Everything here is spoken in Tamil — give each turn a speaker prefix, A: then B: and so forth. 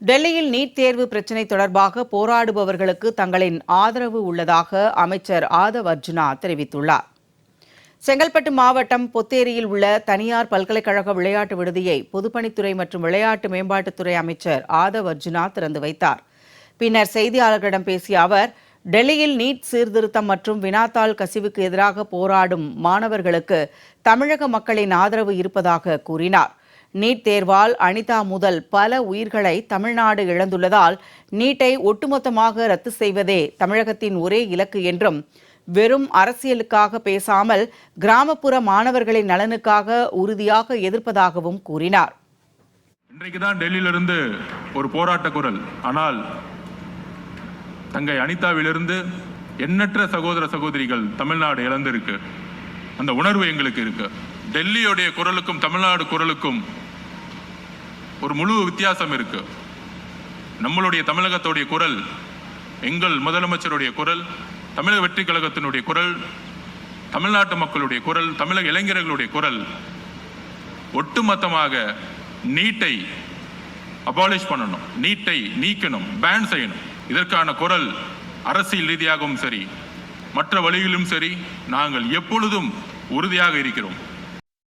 A: டெல்லியில் நீட் தேர்வு பிரச்சினை தொடர்பாக போராடுபவர்களுக்கு தங்களின் ஆதரவு உள்ளதாக அமைச்சர் ஆதவ் அர்ஜுனா தெரிவித்துள்ளார். செங்கல்பட்டு மாவட்டம் பொத்தேரியில் உள்ள தனியார் பல்கலைக்கழக விளையாட்டு விடுதியை பொதுப்பணித்துறை மற்றும் விளையாட்டு மேம்பாட்டுத்துறை அமைச்சர் ஆதவ் அர்ஜுனா திறந்து வைத்தார். பின்னர் செய்தியாளர்களிடம் பேசிய அவர், டெல்லியில் நீட் சீர்திருத்தம் மற்றும் வினாத்தாள் கசிவுக்கு எதிராக போராடும் மாணவர்களுக்கு தமிழக மக்களின் ஆதரவு இருப்பதாக கூறினார். நீட் தேர்வால் அனிதா முதல் பல உயிர்களை தமிழ்நாடு இழந்துள்ளதால் நீட்டை ஒட்டுமொத்தமாக ரத்து செய்வதே தமிழகத்தின் ஒரே இலக்கு என்றும், வெறும் அரசியலுக்காக பேசாமல் கிராமப்புற மாணவர்களின் நலனுக்காக உறுதியாக எதிர்ப்பதாகவும் கூறினார்.
B: இன்றைக்குதான் டெல்லியிலிருந்து ஒரு போராட்ட குரல். ஆனால் தங்கை அனிதாவிலிருந்து எண்ணற்ற சகோதர சகோதரிகள் தமிழ்நாடு இழந்திருக்கு. அந்த உணர்வு எங்களுக்கு இருக்கு. டெல்லியுடைய குரலுக்கும் தமிழ்நாடு குரலுக்கும் ஒரு முழு வித்தியாசம் இருக்கு. நம்மளுடைய தமிழகத்துடைய குரல், எங்கள் முதலமைச்சருடைய குரல், தமிழக வெற்றி கழகத்தினுடைய குரல், தமிழ்நாட்டு மக்களுடைய குரல், தமிழக இளைஞர்களுடைய குரல் ஒட்டுமொத்தமாக நீட்டை அபாலிஷ் பண்ணணும், நீட்டை நீக்கணும், பேன் செய்யணும். இதற்கான குரல் அரசியல் ரீதியாகவும் சரி, மற்ற வழிகளிலும் சரி, நாங்கள் எப்பொழுதும் உறுதியாக இருக்கிறோம்.